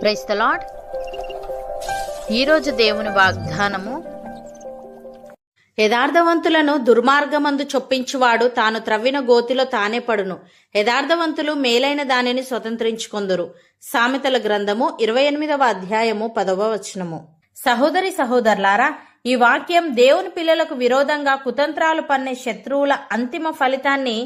Praise the lord. ఈరోజు దేవుని వాగ్దానము, యథార్థవంతులను దుర్మార్గమందు చొప్పించువాడు తాను త్రవ్విన గోతిలో తానే పడును. యథార్థవంతులు మేలైన దానిని స్వతంత్రించుకొందురు. సామెతల గ్రంథము 28వ అధ్యాయము 10వ వచనము. సహోదరి సహోదరులారా, ఈ వాక్యం దేవుని పిల్లలకు విరోధంగా కుతంత్రాలు పన్నే శత్రువుల అంతిమ ఫలితాన్ని,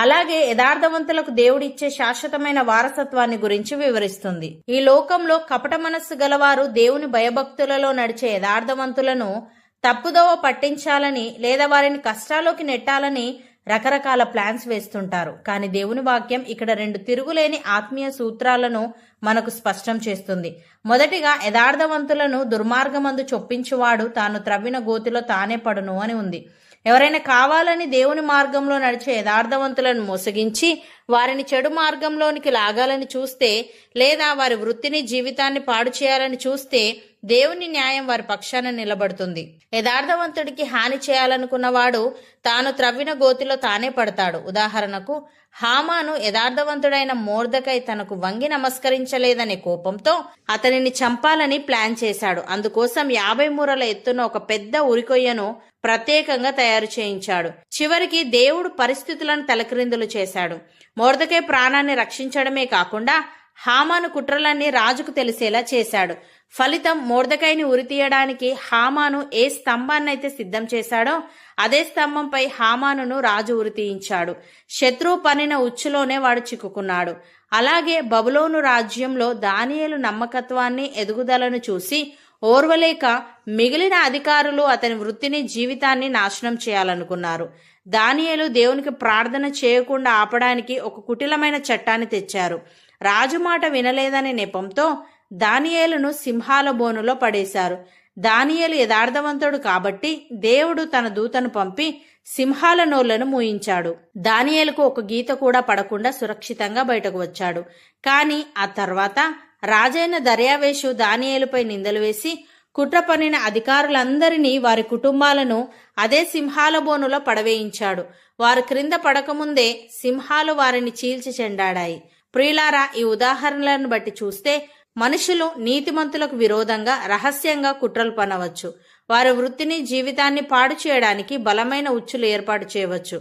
అలాగే యథార్థవంతులకు దేవుడిచ్చే శాశ్వతమైన వారసత్వాన్ని గురించి వివరిస్తుంది. ఈ లోకంలో కపట మనస్సు గలవారు దేవుని భయభక్తులలో నడిచే యథార్థవంతులను తప్పుదోవ పట్టించాలని లేదా వారిని కష్టాల్లోకి నెట్టాలని రకరకాల ప్లాన్స్ వేస్తుంటారు. కానీ దేవుని వాక్యం ఇక్కడ 2 తిరుగులేని ఆత్మీయ సూత్రాలను మనకు స్పష్టం చేస్తుంది. మొదటిగా, యథార్థవంతులను దుర్మార్గమందు చొప్పించువాడు తాను త్రవ్విన గోతిలో తానే పడును అని ఉంది. ఎవరైనా కావాలని దేవుని మార్గంలో నడిచే యథార్థవంతులను మోసగించి వారిని చెడు మార్గంలోనికి లాగాలని చూస్తే, లేదా వారి వృత్తిని జీవితాన్ని పాడు చేయాలని చూస్తే, దేవుని న్యాయం వారి పక్షాన నిలబడుతుంది. యథార్థవంతుడికి హాని చేయాలనుకున్నవాడు తాను త్రవ్విన గోతిలో తానే పడతాడు. ఉదాహరణకు, హామాను యథార్థవంతుడైన మొర్దెకై తనకు వంగి నమస్కరించలేదనే కోపంతో అతనిని చంపాలని ప్లాన్ చేశాడు. అందుకోసం 50 మూరల ఎత్తున ఒక పెద్ద ఉరికొయ్యను ప్రత్యేకంగా తయారు చేయించాడు. చివరికి దేవుడు పరిస్థితులను తలక్రిందులు చేశాడు. మొర్దెకై ప్రాణాన్ని రక్షించడమే కాకుండా హామాను కుట్రలన్నీ రాజుకు తెలిసేలా చేశాడు. ఫలితం, మొర్దెకైని ఉరితీయడానికి హామాను ఏ స్తంభాన్నైతే సిద్ధం చేశాడో అదే స్తంభంపై హామానును రాజు ఉరితీయించాడు. శత్రువు పన్నిన ఉచ్చులోనే వాడు చిక్కుకున్నాడు. అలాగే బబులోను రాజ్యంలో దానియేలు నమ్మకత్వాన్ని, ఎదుగుదలను చూసి ఓర్వలేక మిగిలిన అధికారులు అతని వృత్తిని, జీవితాన్ని నాశనం చేయాలనుకున్నారు. దానియేలు దేవునికి ప్రార్థన చేయకుండా ఆపడానికి ఒక కుటిలమైన చట్టాన్ని తెచ్చారు. రాజు మాట వినలేదనే నెపంతో దానియేలును సింహాల బోనులో పడేశారు. దానియేలు యథార్థవంతుడు కాబట్టి దేవుడు తన దూతను పంపి సింహాల నోళ్లను మూయించాడు. దానియేలుకు ఒక గీత కూడా పడకుండా సురక్షితంగా బయటకు వచ్చాడు. కానీ ఆ తర్వాత రాజైన దర్యావేషు దానియేలుపై నిందలు వేసి కుట్ర పన్నిన అధికారులందరినీ, వారి కుటుంబాలను అదే సింహాల బోనులో పడవేయించాడు. వారు క్రింద పడకముందే సింహాలు వారిని చీల్చి చెండాడాయి. ప్రియులారా, ఈ ఉదాహరణలను బట్టి చూస్తే మనుషులు నీతిమంతులకు విరోధంగా రహస్యంగా కుట్రలు పన్నవచ్చు. వారి వృత్తిని, జీవితాన్ని పాడు చేయడానికి బలమైన ఉచ్చులు ఏర్పాటు చేయవచ్చు.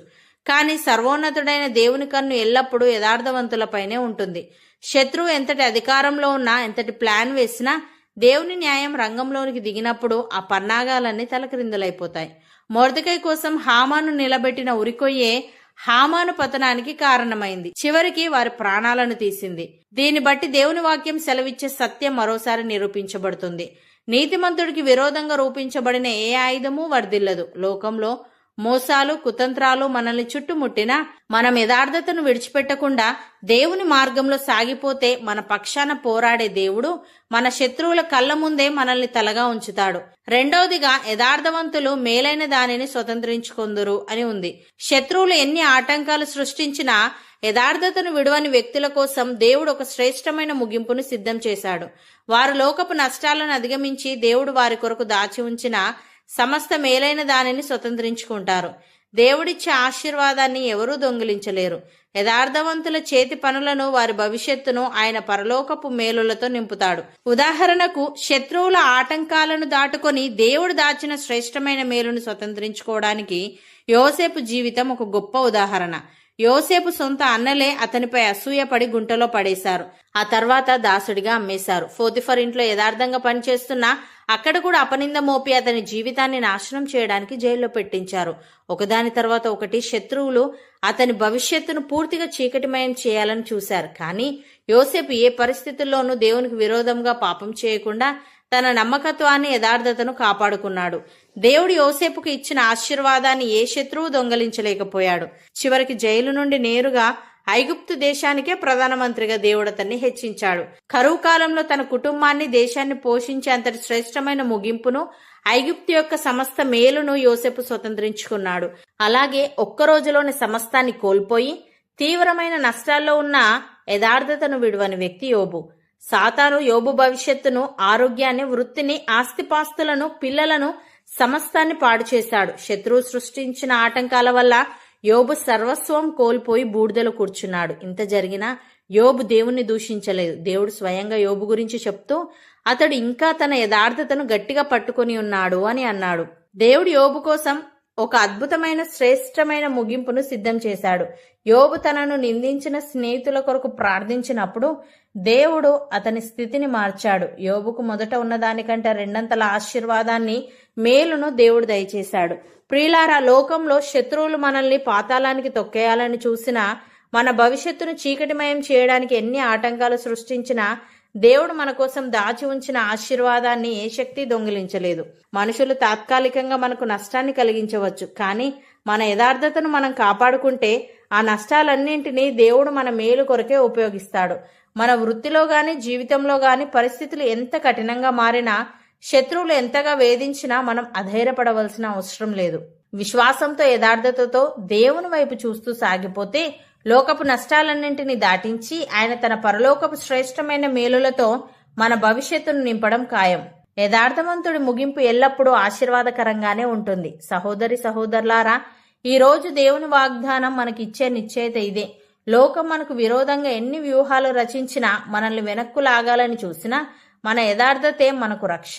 కానీ సర్వోన్నతుడైన దేవుని కన్ను ఎల్లప్పుడూ యథార్థవంతులపైనే ఉంటుంది. శత్రువు ఎంతటి అధికారంలో ఉన్నా, ఎంతటి ప్లాన్ వేసినా, దేవుని న్యాయం రంగంలోనికి దిగినప్పుడు ఆ పన్నాగాలన్నీ తలక్రిందులైపోతాయి. మొర్దెకై కోసం హామాను నిలబెట్టిన ఉరికొయ్యే హామాను పతనానికి కారణమైంది. చివరికి వారి ప్రాణాలను తీసింది. దీన్ని బట్టి దేవుని వాక్యం సెలవిచ్చే సత్యం మరోసారి నిరూపించబడుతుంది. నీతిమంతుడికి విరోధంగా రూపించబడిన ఏ ఆయుధము వర్ధిల్లదు. లోకంలో మోసాలు, కుతంత్రాలు మనల్ని చుట్టుముట్టినా మనం యథార్థతను విడిచిపెట్టకుండా దేవుని మార్గంలో సాగిపోతే మన పక్షాన పోరాడే దేవుడు మన శత్రువుల కళ్ళ ముందే మనల్ని తలగా ఉంచుతాడు. రెండవదిగా, యథార్థవంతులు మేలైన దానిని స్వతంత్రించుకొందురు అని ఉంది. శత్రువులు ఎన్ని ఆటంకాలు సృష్టించినా యథార్థతను విడువని వ్యక్తుల కోసం దేవుడు ఒక శ్రేష్టమైన ముగింపును సిద్ధం చేశాడు. వారు లోకపు నష్టాలను అధిగమించి దేవుడు వారి కొరకు దాచి ఉంచిన సమస్త మేలైన దానిని స్వతంత్రించుకుంటారు. దేవుడిచ్చే ఆశీర్వాదాన్ని ఎవరూ దొంగిలించలేరు. యథార్థవంతుల చేతి పనులను, వారి భవిష్యత్తును ఆయన పరలోకపు మేలులతో నింపుతాడు. ఉదాహరణకు, శత్రువుల ఆటంకాలను దాటుకొని దేవుడు దాచిన శ్రేష్టమైన మేలును స్వతంత్రించుకోవడానికి యోసేపు జీవితం ఒక గొప్ప ఉదాహరణ. యోసేపు సొంత అన్నలే అతనిపై అసూయపడి గుంటలో పడేశారు. ఆ తర్వాత దాసుడిగా అమ్మేశారు. పోతిఫర్ ఇంట్లో యథార్థంగా పనిచేస్తున్నా అక్కడ కూడా అపనింద మోపి అతని జీవితాన్ని నాశనం చేయడానికి జైల్లో పెట్టించారు. ఒకదాని తర్వాత ఒకటి శత్రువులు అతని భవిష్యత్తును పూర్తిగా చీకటిమయం చేయాలని చూశారు. కానీ యోసేపు ఏ పరిస్థితుల్లోనూ దేవునికి విరోధంగా పాపం చేయకుండా తన నమ్మకత్వాన్ని, యథార్థతను కాపాడుకున్నాడు. దేవుడు యోసేపుకు ఇచ్చిన ఆశీర్వాదాన్ని ఏ శత్రువు దొంగలించలేకపోయాడు. చివరికి జైలు నుండి నేరుగా ఐగుప్తు దేశానికే ప్రధానమంత్రిగా దేవుడు అతన్ని హెచ్చించాడు. కరువు కాలంలో తన కుటుంబాన్ని, దేశాన్ని పోషించే అంతటి శ్రేష్టమైన ముగింపును, ఐగుప్తు యొక్క సమస్త మేలును యోసేపు స్వతంత్రించుకున్నాడు. అలాగే ఒక్క రోజులోని సమస్తాన్ని కోల్పోయి తీవ్రమైన నష్టాల్లో ఉన్న యథార్థతను విడువని వ్యక్తి యోబు. సాతాను యోబు భవిష్యత్తును, ఆరోగ్యాన్ని, వృత్తిని, ఆస్తిపాస్తులను, పిల్లలను, సమస్తాన్ని పాడు చేశాడు. శత్రువు సృష్టించిన ఆటంకాల వల్ల యోబు సర్వస్వం కోల్పోయి బూడిదలో కూర్చున్నాడు. ఇంత జరిగినా యోబు దేవుణ్ణి దూషించలేదు. దేవుడు స్వయంగా యోబు గురించి చెప్తూ అతడు ఇంకా తన యథార్థతను గట్టిగా పట్టుకొని ఉన్నాడు అని అన్నాడు. దేవుడు యోబు కోసం ఒక అద్భుతమైన శ్రేష్టమైన ముగింపును సిద్ధం చేశాడు. యోబు తనను నిందించిన స్నేహితుల కొరకు ప్రార్థించినప్పుడు దేవుడు అతని స్థితిని మార్చాడు. యోబుకు మొదట ఉన్నదానికంటే రెండంతల ఆశీర్వాదాన్ని, మేలును దేవుడు దయచేశాడు. ప్రియులారా, లోకంలో శత్రువులు మనల్ని పాతాళానికి తొక్కేయాలని చూసినా, మన భవిష్యత్తును చీకటిమయం చేయడానికి ఎన్ని ఆటంకాలు సృష్టించినా దేవుడు మన కోసం దాచి ఉంచిన ఆశీర్వాదాన్ని ఏ శక్తి దొంగిలించలేదు. మనుషులు తాత్కాలికంగా మనకు నష్టాన్ని కలిగించవచ్చు, కానీ మన యథార్థతను మనం కాపాడుకుంటే ఆ నష్టాలన్నింటినీ దేవుడు మన మేలు కొరకే ఉపయోగిస్తాడు. మన వృత్తిలో గాని, జీవితంలో గాని పరిస్థితులు ఎంత కఠినంగా మారినా, శత్రువులు ఎంతగా వేధించినా మనం అధైర్యపడవలసిన అవసరం లేదు. విశ్వాసంతో, యథార్థతతో దేవుని వైపు చూస్తూ సాగిపోతే లోకపు నష్టాలన్నింటినీ దాటించి ఆయన తన పరలోకపు శ్రేష్టమైన మేలులతో మన భవిష్యత్తును నింపడం ఖాయం. యథార్థవంతుడి ముగింపు ఎల్లప్పుడూ ఆశీర్వాదకరంగానే ఉంటుంది. సహోదరి సహోదరులారా, ఈ రోజు దేవుని వాగ్దానం మనకిచ్చే నిశ్చయిత ఇదే. లోకం మనకు విరోధంగా ఎన్ని వ్యూహాలు రచించినా, మనల్ని వెనక్కు లాగాలని చూసినా, మన యథార్థతే మనకు రక్ష.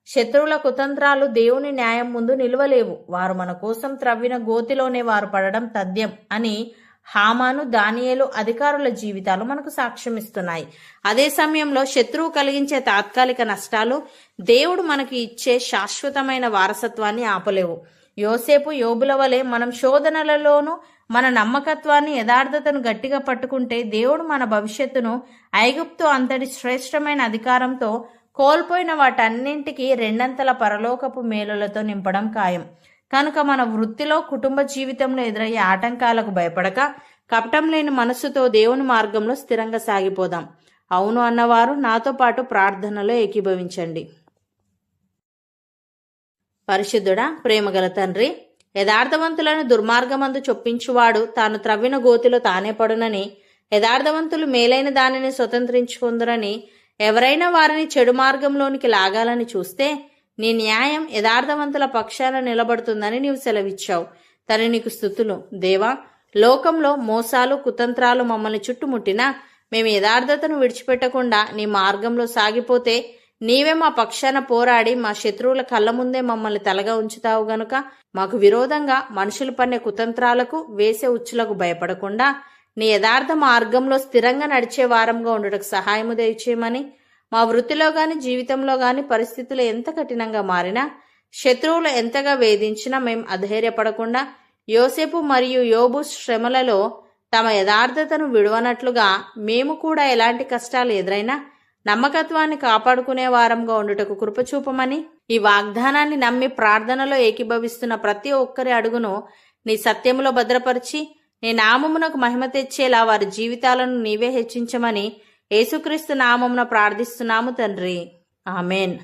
శత్రువుల కుతంత్రాలు దేవుని న్యాయం ముందు నిలవలేవు. వారు మన కోసం త్రవ్విన గోతిలోనే వారు పడడం తథ్యం అని హామాను, దానియేలు అధికారుల జీవితాలు మనకు సాక్ష్యమిస్తున్నాయి. అదే సమయంలో శత్రువు కలిగించే తాత్కాలిక నష్టాలు దేవుడు మనకి ఇచ్చే శాశ్వతమైన వారసత్వాన్ని ఆపలేవు. యోసేపు, యోబుల వలె మనం శోధనలలోనూ మన నమ్మకత్వాన్ని, యథార్థతను గట్టిగా పట్టుకుంటే దేవుడు మన భవిష్యత్తును ఐగుప్తు అంతటి శ్రేష్టమైన అధికారంతో కోల్పోయిన వాటన్నింటికీ రెండంతల పరలోకపు మేలులతో నింపడం ఖాయం. కనుక మన వృత్తిలో, కుటుంబ జీవితంలో ఎదురయ్యే ఆటంకాలకు భయపడక, కపటం లేని మనస్సుతో దేవుని మార్గంలో స్థిరంగా సాగిపోదాం. అవును అన్నవారు నాతో పాటు ప్రార్థనలో ఏకీభవించండి. పరిశుద్ధుడా, ప్రేమగల తండ్రి, యథార్థవంతులను దుర్మార్గమందు చొప్పించువాడు తాను త్రవ్విన గోతిలో తానే పడునని, యథార్థవంతులు మేలైన దానిని స్వతంత్రించుకుందురని, ఎవరైనా వారిని చెడు మార్గంలోనికి లాగాలని చూస్తే నీ న్యాయం యథార్థవంతుల పక్షాన నిలబడుతుందని నీవు సెలవిచ్చావు. తను నీకు స్తుతులు. దేవా, లోకంలో మోసాలు, కుతంత్రాలు మమ్మల్ని చుట్టుముట్టినా మేము యథార్థతను విడిచిపెట్టకుండా నీ మార్గంలో సాగిపోతే నీవే మా పక్షాన పోరాడి మా శత్రువుల కళ్ళ ముందే మమ్మల్ని తలగా ఉంచుతావు గనుక మాకు విరోధంగా మనుషులు పన్నే కుతంత్రాలకు, వేసే ఉచ్చులకు భయపడకుండా నీ యథార్థ మార్గంలో స్థిరంగా నడిచే వారంగా ఉండటకు సహాయము దయచేయమని, మా వృత్తిలో గాని, జీవితంలో గాని పరిస్థితులు ఎంత కఠినంగా మారినా, శత్రువులు ఎంతగా వేధించినా మేము అధైర్యపడకుండా యోసేపు మరియు యోబు శ్రమలలో తమ యథార్థతను విడువనట్లుగా మేము కూడా ఎలాంటి కష్టాలు ఎదురైనా నమ్మకత్వాన్ని కాపాడుకునే వారంగా ఉండుటకు కృపచూపమని, ఈ వాగ్దానాన్ని నమ్మి ప్రార్థనలో ఏకీభవిస్తున్న ప్రతి ఒక్కరి అడుగును నీ సత్యములో భద్రపరిచి నీ నామమునకు మహిమ తెచ్చేలా వారి జీవితాలను నీవే హెచ్చించమని యేసుక్రీస్తు నామమున ప్రార్థిస్తున్నాము తండ్రి. ఆమెన్.